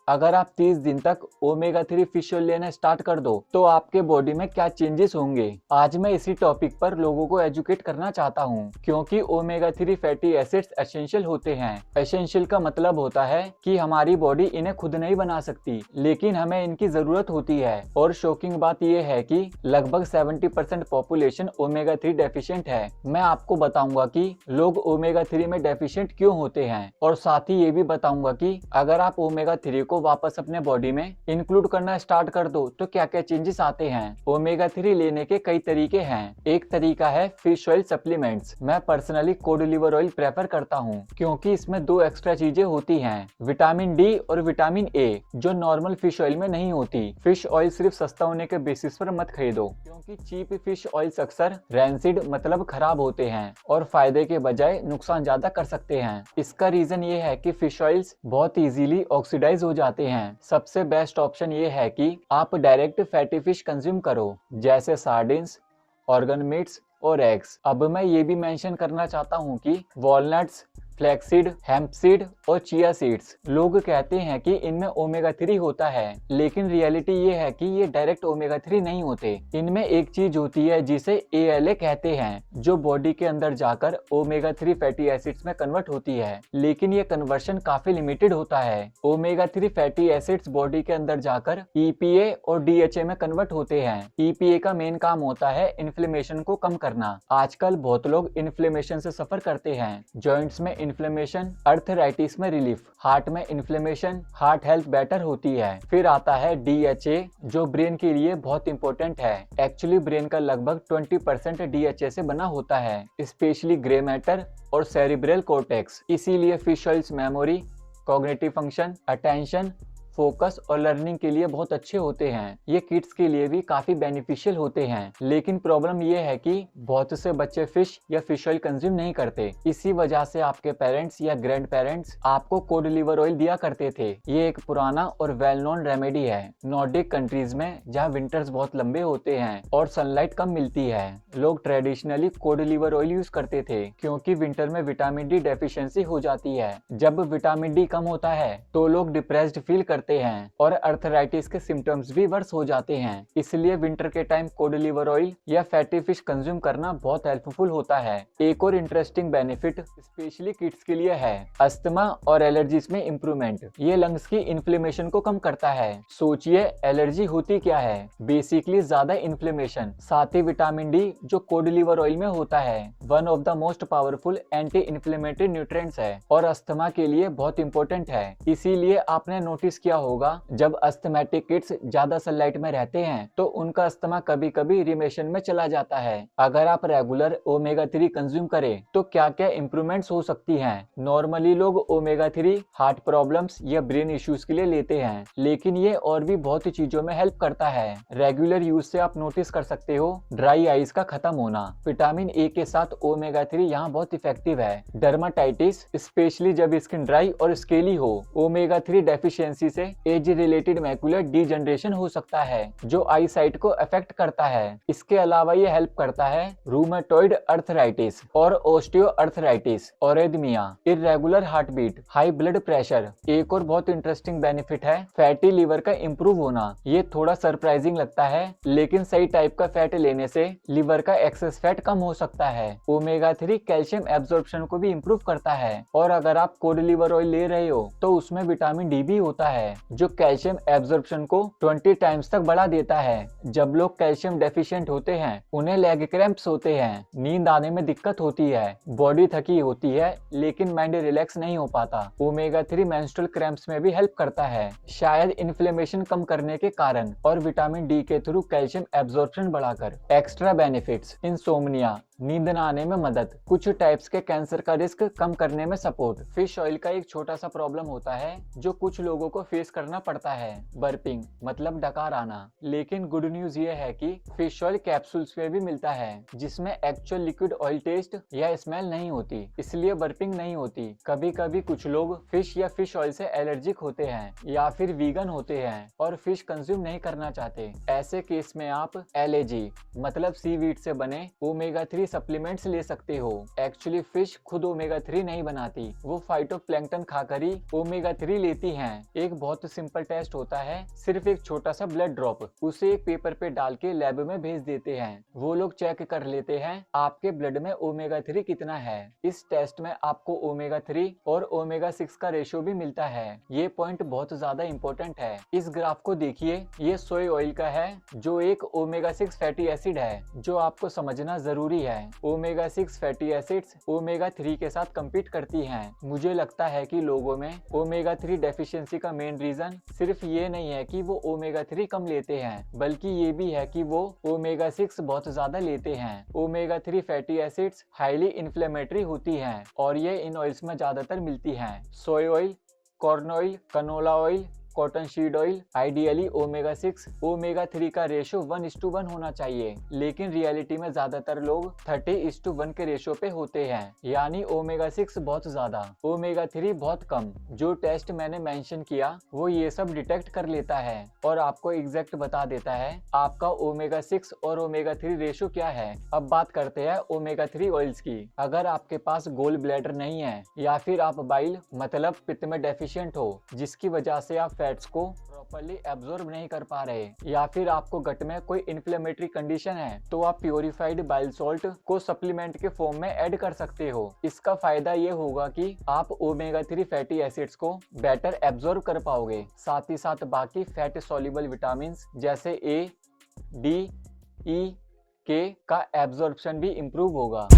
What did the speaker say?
अगर आप 30 दिन तक ओमेगा 3 फिश ऑयल लेना स्टार्ट कर दो तो आपके बॉडी में क्या चेंजेस होंगे। आज मैं इसी टॉपिक पर लोगों को एजुकेट करना चाहता हूँ, क्योंकि ओमेगा 3 फैटी एसिड्स एसेंशियल होते हैं। एसेंशियल का मतलब होता है कि हमारी बॉडी इन्हें खुद नहीं बना सकती, लेकिन हमें इनकी जरूरत होती है। और शॉकिंग बात यह है कि लगभग 70% पॉपुलेशन ओमेगा 3 डेफिशिएंट है। मैं आपको बताऊंगा कि लोग ओमेगा 3 में डेफिशिएंट क्यों होते हैं, और साथ ही ये भी बताऊंगा कि अगर आप ओमेगा 3 को वापस अपने बॉडी में इंक्लूड करना स्टार्ट कर दो तो क्या क्या चेंजेस आते हैं। ओमेगा 3 लेने के कई तरीके हैं। एक तरीका है फिश ऑयल सप्लीमेंट्स। मैं personally code liver oil prefer करता हूँ, क्योंकि इसमें 2 एक्स्ट्रा चीजें होती हैं, विटामिन डी और विटामिन ए, जो नॉर्मल फिश ऑयल में नहीं होती। फिश ऑयल सिर्फ सस्ता होने के बेसिस पर मत खरीदो, क्योंकि चीप फिश ऑयल्स अक्सर रैंसिड मतलब खराब होते हैं और फायदे के बजाय नुकसान ज्यादा कर सकते हैं। इसका रीजन ये है कि फिश ऑयल्स बहुत इजीली ऑक्सीडाइज हो जाते हैं। सबसे बेस्ट ऑप्शन ये है कि आप डायरेक्ट फैटी फिश कंज्यूम करो, जैसे सार्डिन्स, ऑर्गन मीट्स और एग्स। अब मैं ये भी मेंशन करना चाहता हूँ कि वॉलनट्स, फ्लैक्सीड, हेम्पसीड और चिया सीड्स, लोग कहते हैं कि इनमें ओमेगा 3 होता है, लेकिन रियलिटी ये है कि ये डायरेक्ट ओमेगा 3 नहीं होते। इनमें एक चीज होती है जिसे ALA कहते हैं, जो बॉडी के अंदर जाकर ओमेगा 3 फैटी एसिड्स में कन्वर्ट होती है, लेकिन ये कन्वर्शन काफी लिमिटेड होता है। ओमेगा 3 फैटी एसिड्स बॉडी के अंदर जाकर EPA और DHA में कन्वर्ट होते हैं। EPA का मेन काम होता है इन्फ्लेमेशन को कम करना। आजकल बहुत लोग इन्फ्लेमेशन से सफर करते हैं, जॉइंट्स में इन्फ्लेमेशन, अर्थराइटिस में रिलीफ, हार्ट में इन्फ्लेमेशन, हार्ट हेल्थ बेटर होती है। फिर आता है DHA, जो ब्रेन के लिए बहुत इंपॉर्टेंट है। एक्चुअली ब्रेन का लगभग 20% DHA से बना होता है, स्पेशली ग्रे मैटर और सेरिब्रल कॉर्टेक्स। इसीलिए fish oils memory, cognitive function, attention, focus और लर्निंग के लिए बहुत अच्छे होते हैं। ये किड्स के लिए भी काफी बेनिफिशियल होते हैं, लेकिन प्रॉब्लम ये है कि बहुत से बच्चे फिश या फिश ऑयल कंज्यूम नहीं करते। इसी वजह से आपके पेरेंट्स या ग्रैंड पेरेंट्स आपको कोड लिवर ऑयल दिया करते थे। ये एक पुराना और वेल नोन रेमेडी है। नॉर्डिक कंट्रीज में, जहाँ विंटर्स बहुत लंबे होते हैं और सनलाइट कम मिलती है, लोग traditionally code liver oil use करते थे, क्योंकि विंटर में विटामिन डी डेफिशिएंसी हो जाती है। जब विटामिन डी कम होता है तो लोग डिप्रेस्ड फील करते हैं और अर्थराइटिस के सिम्टम्स भी वर्स हो जाते हैं। इसलिए विंटर के टाइम कोड लिवर ऑयल या फैटी फिश कंज्यूम करना बहुत हेल्पफुल होता है। एक और इंटरेस्टिंग बेनिफिट स्पेशली किड्स के लिए है, अस्थमा और एलर्जीज में इंप्रूवमेंट। ये लंग्स की इन्फ्लेमेशन को कम करता है। सोचिए एलर्जी होती क्या है, बेसिकली ज्यादा इन्फ्लेमेशन। साथ ही विटामिन डी जो कोड लिवर ऑयल में होता है, one of the most powerful anti inflammatory nutrients है और अस्थमा के लिए बहुत इंपॉर्टेंट है। इसीलिए आपने नोटिस किया होगा, जब अस्थमैटिक किड्स ज्यादा सनलाइट में रहते हैं तो उनका अस्थमा कभी कभी रिमिशन में चला जाता है। अगर आप रेगुलर ओमेगा 3 कंज्यूम करें तो क्या क्या इंप्रूवमेंट्स हो सकती हैं। नॉर्मली लोग ओमेगा 3 हार्ट प्रॉब्लम्स या ब्रेन इश्यूज के लिए लेते हैं, लेकिन ये और भी बहुत चीजों में हेल्प करता है। रेगुलर यूज से आप नोटिस कर सकते हो ड्राई आईज का खत्म होना। विटामिन ए के साथ ओमेगा 3 यहाँ बहुत इफेक्टिव है। डर्माटाइटिस, स्पेशली जब स्किन ड्राई और स्केली हो, ओमेगा 3 डेफिशिएंसी से एज रिलेटेड मैकुलर डीजनरेशन हो सकता है, जो आई साइट को अफेक्ट करता है। इसके अलावा ये हेल्प करता है रूमेटॉइड अर्थराइटिस और osteoarthritis, arrhythmia, irregular heart beat, high blood pressure. एक और बहुत इंटरेस्टिंग बेनिफिट है फैटी लिवर का इम्प्रूव होना। ये थोड़ा सरप्राइजिंग लगता है, लेकिन सही टाइप का फैट लेने से लिवर का एक्सेस फैट कम हो सकता है। ओमेगा 3 कैल्शियम एब्जॉर्प्शन को भी इम्प्रूव करता है, और अगर आप कोड लिवर ऑयल ले रहे हो तो उसमें विटामिन डी भी होता है, जो कैल्शियम एब्जॉर्प्शन को 20 टाइम्स तक बढ़ा देता है। जब लोग कैल्शियम डेफिशिएंट होते हैं उन्हें लेग क्रैम्प्स होते हैं, नींद आने में दिक्कत होती है, बॉडी थकी होती है, लेकिन माइंड रिलैक्स नहीं हो पाता। ओमेगा 3 मेंस्ट्रुअल क्रैम्प्स में भी हेल्प करता है, शायद इन्फ्लेमेशन कम करने के कारण, और विटामिन डी के थ्रू कैल्शियम एब्जॉर्प्शन बढ़ाकर। एक्स्ट्रा बेनिफिट्स, इंसोम्निया, नींद न आने में मदद, कुछ टाइप्स के कैंसर का रिस्क कम करने में सपोर्ट। फिश ऑयल का एक छोटा सा प्रॉब्लम होता है जो कुछ लोगों को फेस करना पड़ता है, बर्पिंग मतलब डकार आना। लेकिन गुड न्यूज ये है कि फिश ऑयल कैप्सूल्स में भी मिलता है, जिसमें एक्चुअल लिक्विड ऑयल टेस्ट या स्मेल नहीं होती, इसलिए बर्पिंग नहीं होती। कभी कभी कुछ लोग फिश या फिश ऑयल से एलर्जिक होते हैं या फिर वीगन होते हैं और फिश कंज्यूम नहीं करना चाहते। ऐसे केस में आप LAG मतलब सीवीड से बने ओमेगा 3 3 सप्लीमेंट्स ले सकते हो। एक्चुअली फिश खुद ओमेगा 3 नहीं बनाती, वो फाइटोप्लैंक्टन खाकर ही ओमेगा 3 लेती हैं। एक बहुत सिंपल टेस्ट होता है, सिर्फ एक छोटा सा ब्लड ड्रॉप, उसे एक पेपर पे डाल के लैब में भेज देते हैं। वो लोग चेक कर लेते हैं आपके ब्लड में ओमेगा 3 कितना है। इस टेस्ट में आपको ओमेगा 3 और ओमेगा 6 का रेशियो भी मिलता है। ये पॉइंट बहुत ज्यादा इंपॉर्टेंट है। इस ग्राफ को देखिए, ये सोया ऑयल का है जो एक ओमेगा 6 फैटी एसिड है, जो आपको समझना जरूरी है। ओमेगा 6 फैटी एसिड्स ओमेगा 3 के साथ कम्पीट करती हैं। मुझे लगता है कि लोगों में ओमेगा 3 डेफिशिएंसी का मेन रीजन सिर्फ ये नहीं है कि वो ओमेगा 3 कम लेते हैं, बल्कि ये भी है कि वो ओमेगा 6 बहुत ज्यादा लेते हैं। Omega 3 fatty acids highly inflammatory होती हैं और ये इन ऑयल्स में ज्यादातर मिलती हैं। सोया oil, corn oil, canola oil, cotton seed oil. Ideally omega 6 omega 3 का रेशियो 1:1 होना चाहिए, लेकिन रियलिटी में ज्यादातर लोग 30:1 के रेशियो पे होते हैं, यानी ओमेगा 6 बहुत ज्यादा, ओमेगा 3 बहुत कम। जो टेस्ट मैंने मेंशन किया वो ये सब डिटेक्ट कर लेता है और आपको एग्जैक्ट बता देता है आपका ओमेगा 6 और ओमेगा 3 रेशियो क्या है। अब बात करते हैं ओमेगा 3 ऑयल्स की। अगर आपके पास गोल ब्लैडर नहीं है या फिर आप बाइल मतलब पित्त में डेफिशिएंट हो, जिसकी वजह से आप फैट्स को प्रॉपर्ली एब्जॉर्ब नहीं कर पा रहे, या फिर आपको गट में कोई इन्फ्लेमेटरी कंडीशन है, तो आप प्योरीफाइड बाइल सॉल्ट को सप्लीमेंट के फॉर्म में ऐड कर सकते हो। इसका फायदा ये होगा कि आप ओमेगा 3 फैटी एसिड्स को बेटर एब्जॉर्ब कर पाओगे। साथ ही साथ बाकी फैट सॉल्युबल विटामिन जैसे ए, डी, ई, के का एब्जॉर्प्शन भी इम्प्रूव होगा।